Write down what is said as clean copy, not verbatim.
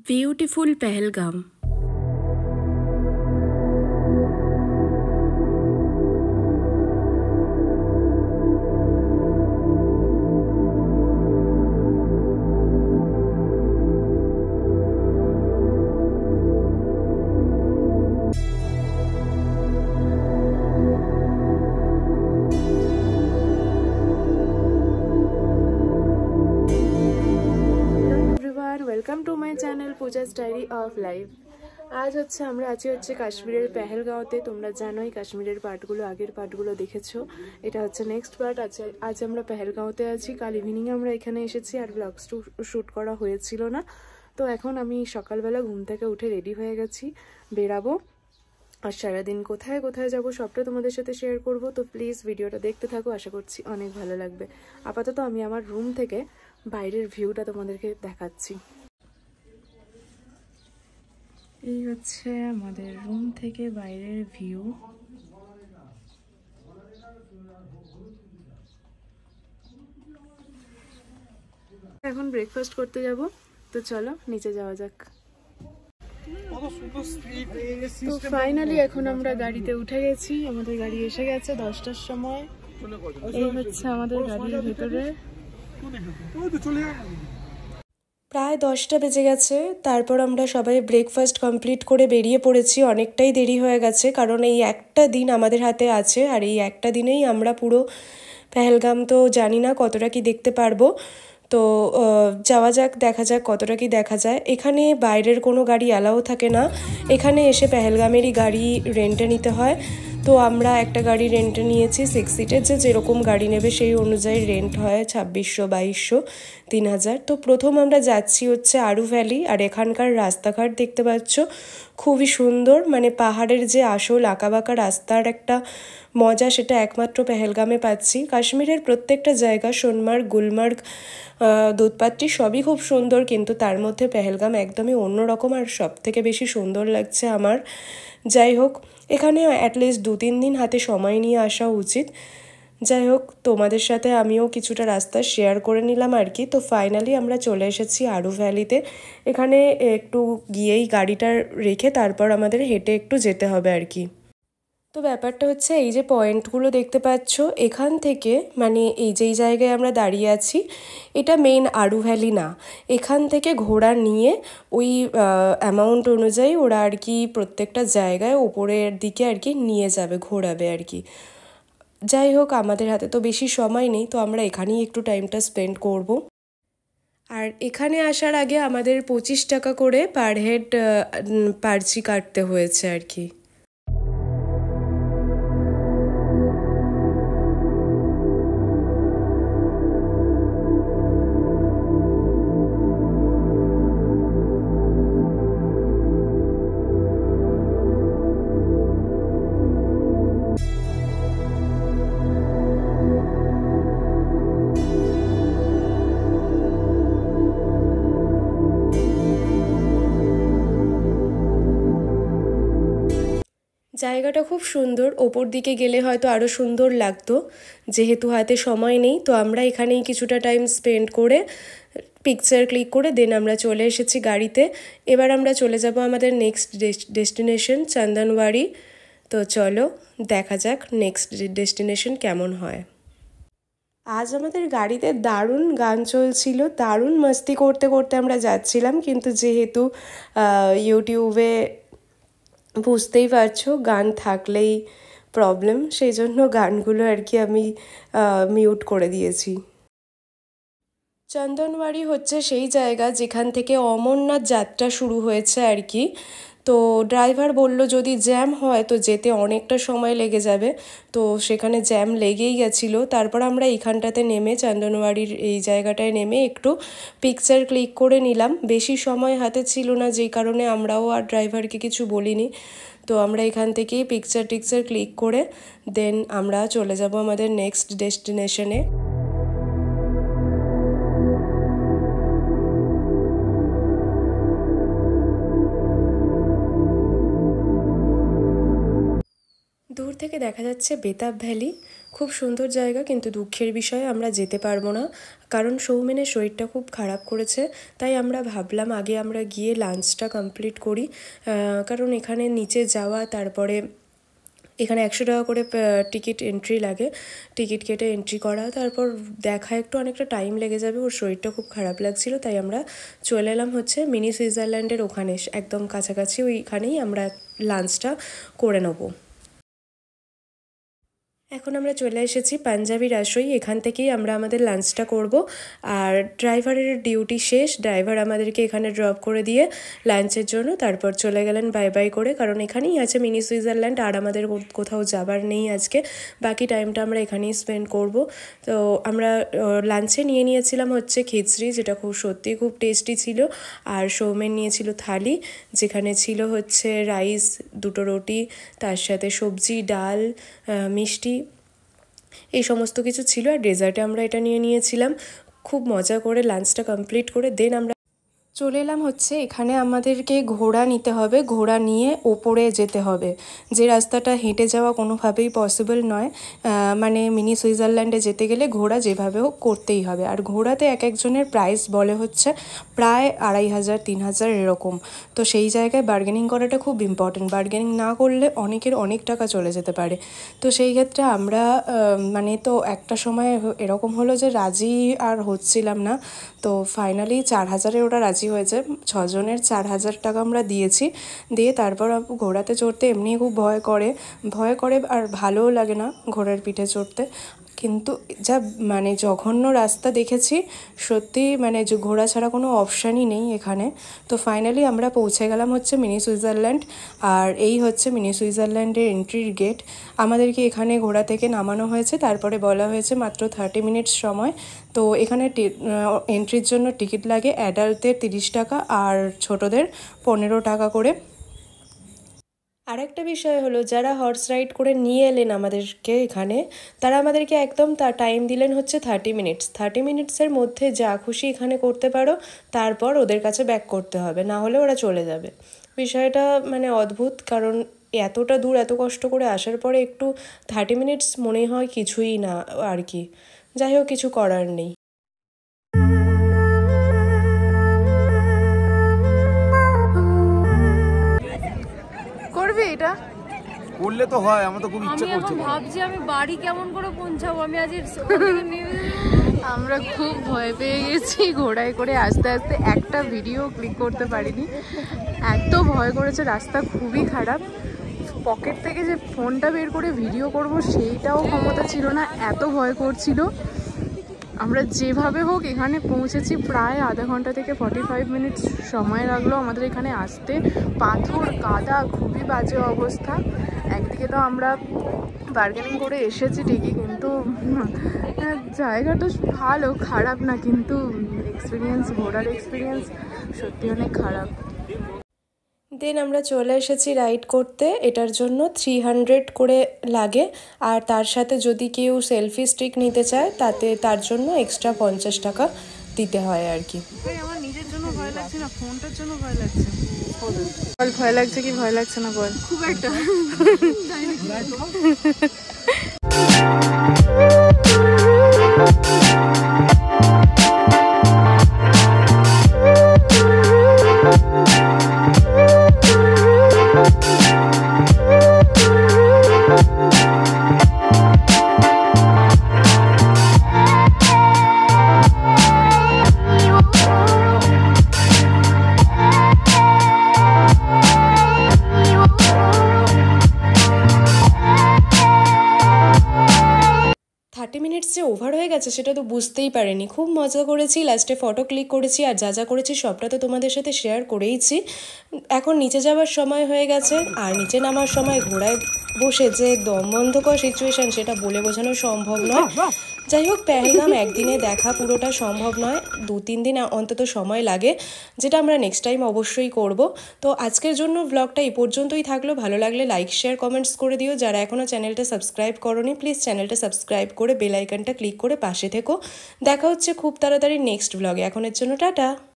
Beautiful Pahalgam. Welcome to my channel Pooja's diary of life. আজ আমরা আছি কাশ্মীরের পেহেলগাঁওতে। তোমরা জানোই কাশ্মীরের পার্টগুলো, আগের পার্টগুলো দেখেছো। এটা নেক্সট পার্ট। আজ আমরা পেহেলগাঁওতে আছি। কাল ইভিনিং আমরা এখানে এসেছি, আর ব্লগস শ্যুট করা হয়েছিল না। তো এখন আমি সকালবেলা ঘুম থেকে উঠে রেডি হয়ে গেছি, বেরাবো। আর সারাদিন কোথায় কোথায় যাবো সবটা তোমাদের সাথে শেয়ার করব। তো প্লিজ ভিডিওটা দেখতে থাকো, আশা করছি অনেক ভালো লাগবে। আপাতত আমি আমার রুম থেকে বাইরের ভিউটা তোমাদেরকে দেখাচ্ছি। এই আমাদের রুম থেকে বাইরের ভিউ। এখন ব্রেকফাস্ট করতে যাব, তো চলো নিচে যাওয়া যাক। তো ফাইনালি এখন আমরা গাড়িতে উঠে গেছি। আমাদের গাড়ি এসে গেছে 10টার সময়। এই আমাদের গাড়ির ভেতরে। প্রায় 10টা বেজে গেছে। তারপর আমরা সবাই ব্রেকফাস্ট কমপ্লিট করে বেরিয়ে পড়েছি। অনেকটাই দেরি হয়ে গেছে, কারণ এই একটা দিন আমাদের হাতে আছে, আর এই একটা দিনেই আমরা পুরো পেহেলগাম তো জানি না কতটা কি দেখতে পারবো। তো যাওয়া যাক, দেখা যাক কতটা কি দেখা যায়। এখানে বাইরের কোনো গাড়ি অ্যালাউ থাকে না। এখানে এসে পেহেলগামেরই গাড়ি রেন্টে নিতে হয়। তো আমরা একটা গাড়ি রেন্টে নিয়েছি 6 সিটের। যেরকম গাড়ি নেবে সেই অনুযায়ী রেন্ট হয় 2600, 2200, 3000। তো প্রথম আমরা যাচ্ছি আরু ভ্যালি। আর এখানকার রাস্তাঘাট দেখতে পাচ্ছ খুবই সুন্দর। মানে পাহাড়ের যে আসল আঁকাবাঁকা রাস্তার একটা মজা, সেটা একমাত্র পেহেলগামে পাচ্ছি। কাশ্মীরের প্রত্যেকটা জায়গা, সোনমার্গ, গুলমার্গ, দুধপাত্রি সবই খুব সুন্দর, কিন্তু তার মধ্যে পেহেলগাম একদমই অন্যরকম, আর সব থেকে বেশি সুন্দর লাগছে আমার। যাই হোক, এখানে অ্যাটলিস্ট 2-3 দিন হাতে সময় নিয়ে আসা উচিত। যাই হোক, তোমাদের সাথে আমিও কিছুটা রাস্তা শেয়ার করে নিলাম আর কি। তো ফাইনালি আমরা চলে এসেছি আরু ভ্যালিতে। এখানে একটু গিয়েই গাড়িটা রেখে তারপর আমাদের হেঁটে একটু যেতে হবে আর কি। তো ব্যাপারটা এই যে পয়েন্টগুলো দেখতে পাচ্ছ, এখান থেকে মানে এই যেই জায়গায় আমরা দাঁড়িয়ে আছি, এটা মেইন আরু ভ্যালি না। এখান থেকে ঘোড়া নিয়ে ওই অ্যামাউন্ট অনুযায়ী ওরা আর কি প্রত্যেকটা জায়গায় ওপরের দিকে আর কি নিয়ে যাবে, ঘোরাবে আর কি। যাই হোক, আমাদের হাতে তো বেশি সময় নেই, তো আমরা এখানেই একটু টাইমটা স্পেন্ড করব। আর এখানে আসার আগে আমাদের 25 টাকা করে পার হেড পার্চি কাটতে হয়েছে আর কি। জায়গাটা খুব সুন্দর। ওপর দিকে গেলে হয়তো আরও সুন্দর লাগতো, যেহেতু হাতে সময় নেই। তো আমরা এখানেই কিছুটা টাইম স্পেন্ড করে পিকচার ক্লিক করে দেন আমরা চলে এসেছি গাড়িতে। এবার আমরা চলে যাব আমাদের নেক্সট ডেস্টিনেশন চন্দনওয়ারি। তো চলো দেখা যাক নেক্সট ডেস্টিনেশন কেমন হয়। আজ আমাদের গাড়িতে দারুণ গান চলছিল, দারুণ মস্তি করতে করতে আমরা যাচ্ছিলাম। কিন্তু যেহেতু ইউটিউবে বুঝতেই পারছো গান থাকলেই প্রবলেম, সেই জন্য গানগুলো আর কি আমি মিউট করে দিয়েছি। চন্দনওয়ারি সেই জায়গা যেখান থেকে অমরনাথ যাত্রা শুরু হয়েছে আর কি। তো ড্রাইভার বলল যদি জ্যাম হয় তো যেতে অনেকটা সময় লেগে যাবে। তো সেখানে জ্যাম লেগেই গেছিলো। তারপর আমরা এইখানটাতে নেমে, চন্দনওয়ারির এই জায়গাটায় নেমে একটু পিকচার ক্লিক করে নিলাম। বেশি সময় হাতে ছিল না, যেই কারণে আমরাও আর ড্রাইভারকে কিছু বলিনি। তো আমরা এখান থেকেই পিকচার ক্লিক করে দেন আমরা চলে যাব আমাদের নেক্সট ডেস্টিনেশনে। দূর থেকে দেখা যাচ্ছে বেতাব ভ্যালি। খুব সুন্দর জায়গা, কিন্তু দুঃখের বিষয়ে আমরা যেতে পারবো না, কারণ সৌমেনের শরীরটা খুব খারাপ করেছে। তাই আমরা ভাবলাম আগে আমরা গিয়ে লাঞ্চটা কমপ্লিট করি, কারণ এখানে নিচে যাওয়া, তারপরে এখানে 100 টাকা করে টিকিট এন্ট্রি লাগে, টিকিট কেটে এন্ট্রি করা, তারপর দেখা একটু অনেকটা টাইম লেগে যাবে। ওর শরীরটা খুব খারাপ লাগছিল, তাই আমরা চলে এলাম হচ্ছে মিনি সুইজারল্যান্ডের ওখানে, একদম কাছাকাছি, ওইখানেই আমরা লাঞ্চটা করে নেবো। এখন আমরা চলে এসেছি পাঞ্জাবি রাসোই, এখান থেকেই আমরা আমাদের লাঞ্চটা করব। আর ড্রাইভারের ডিউটি শেষ, ড্রাইভার আমাদেরকে এখানে ড্রপ করে দিয়ে লাঞ্চের জন্য তারপর চলে গেলেন বাই বাই করে, কারণ এখানেই আছে মিনি সুইজারল্যান্ড, আর আমাদের কোথাও যাবার নেই আজকে, বাকি টাইমটা আমরা এখানেই স্পেন্ড করব। তো আমরা লাঞ্চে নিয়ে নিয়েছিলাম হচ্ছে খিচড়ি, যেটা সত্যি খুব টেস্টি ছিল, আর সৌমেন নিয়েছিল থালি, যেখানে ছিল হচ্ছে রাইস, 2টো রুটি, তার সাথে সবজি, ডাল, মিষ্টি, এই সমস্ত কিছু ছিল। আর ডেজার্টে আমরা এটা নিয়ে নিয়েছিলাম। খুব মজা করে লাঞ্চটা কমপ্লিট করে দেন আমরা চলে এলাম হচ্ছে এখানে আমাদেরকে ঘোড়া নিতে হবে, ঘোড়া নিয়ে ওপরে যেতে হবে, যে রাস্তাটা হেঁটে যাওয়া কোনোভাবেই পসিবল নয়। মানে মিনি সুইজারল্যান্ডে যেতে গেলে ঘোড়া যেভাবে হোক করতেই হবে। আর ঘোড়াতে এক একজনের প্রাইস বলে হচ্ছে প্রায় 2500 3000 এরকম। তো সেই জায়গায় বার্গেনিং করাটা খুব ইম্পর্টেন্ট, বার্গেনিং না করলে অনেকের অনেক টাকা চলে যেতে পারে। তো সেই ক্ষেত্রে আমরা মানে তো একটা সময় এরকম হলো যে রাজি আর হচ্ছিলাম না, তো ফাইনালি 4000-এ ওরা রাজি হয়েছে। 6 জনের 4000 টাকা আমরা দিয়েছি, দিয়ে তারপর ঘোড়াতে চড়তে এমনি খুব ভয় করে আর ভালোও লাগে না ঘোড়ার পিঠে চড়তে, কিন্তু যা মানে জঘন্য রাস্তা দেখেছি সত্যি, মানে যে ঘোড়া ছাড়া কোনো অপশানই নেই এখানে। তো ফাইনালি আমরা পৌঁছে গেলাম হচ্ছে মিনি সুইজারল্যান্ড, আর এই হচ্ছে মিনি সুইজারল্যান্ডের এন্ট্রির গেট। আমাদেরকে এখানে ঘোড়া থেকে নামানো হয়েছে, তারপরে বলা হয়েছে মাত্র 30 মিনিটস সময়। তো এখানে এন্ট্রির জন্য টিকিট লাগে, অ্যাডাল্টদের 30 টাকা আর ছোটদের 15 টাকা করে। আরেকটা বিষয় হলো, যারা হর্স রাইড করে নিয়ে এলেন আমাদেরকে এখানে, তারা আমাদেরকে একদম টাইম দিলেন হচ্ছে 30 মিনিটস। 30 মিনিটসের মধ্যে যা খুশি এখানে করতে পারো, তারপর ওদের কাছে ব্যাক করতে হবে, না হলে ওরা চলে যাবে। বিষয়টা মানে অদ্ভুত, কারণ এতটা দূর এত কষ্ট করে আসার পরে একটু 30 মিনিটস মনে হয় কিছুই না আর কি। যাই হোক, কিছু করার নেই। করবি এটা করলে তো হয়, আমার তো খুব ইচ্ছা করছে। আমি এখন ভাবছি আমি বাড়ি কেমন করে পৌঁছাবো, আমি আজ আমরা খুব ভয় পেয়ে গেছি ঘোড়ায় করে আস্তে আস্তে, একটা ভিডিও ক্লিক করতে পারিনি, এত ভয় করেছে। রাস্তা খুবই খারাপ, পকেট থেকে যে ফোনটা বের করে ভিডিও করব সেইটাও ক্ষমতা ছিল না, এত ভয় করছিল। আমরা যেভাবে হোক এখানে পৌঁছেছি, প্রায় আধা ঘন্টা থেকে 45 মিনিটস সময় লাগলো আমাদের এখানে আসতে। পাথর কাদা, খুবই বাজে অবস্থা। একদিকে তো আমরা বার্গেনিং করে এসেছি ঠিকই, কিন্তু জায়গাটা ভালো, খারাপ না, কিন্তু এক্সপিরিয়েন্স, ঘোরার এক্সপিরিয়েন্স সত্যি অনেক খারাপ। দেন আমরা চলে এসেছি রাইড করতে। এটার জন্য 300 করে লাগে, আর তার সাথে যদি কেউ সেলফি স্টিক নিতে চায় তার জন্য এক্সট্রা 50 টাকা দিতে হয় আর কি। আমার নিজের জন্য ভয় লাগছে না, ফোনটার জন্য ভয় লাগছে। বল ভয় লাগছে কি ভয় লাগছে না বল? খুব একটা যে ওভার হয়ে গেছে সেটা তো বুঝতেই পারিনি। খুব মজা করেছি, লাস্টে ফটো ক্লিক করেছি, আর যা যা করেছি সবটা তো তোমাদের সাথে শেয়ার করেইছি। এখন নিচে যাওয়ার সময় হয়ে গেছে, আর নিচে নামার সময় ঘোড়ায় বসে যে দমবন্ধকর সিচুয়েশান সেটা বলে বোঝানো সম্ভব নয়। যাই হোক, পেহেলগাম একদিনে দেখা পুরোটা সম্ভব নয়, 2-3 দিন অন্তত সময় লাগে, যেটা আমরা নেক্সট টাইম অবশ্যই করব। তো আজকের জন্য ব্লগটা এই পর্যন্তই থাকলো। ভালো লাগলে লাইক শেয়ার কমেন্টস করে দিও। যারা এখনও চ্যানেলটা সাবস্ক্রাইব করোনি, প্লিজ চ্যানেলটা সাবস্ক্রাইব করে বেল আইকনটা ক্লিক করে পাশে থেকো। দেখা হচ্ছে খুব তাড়াতাড়ি নেক্সট ব্লগে। এখনের জন্য টাটা।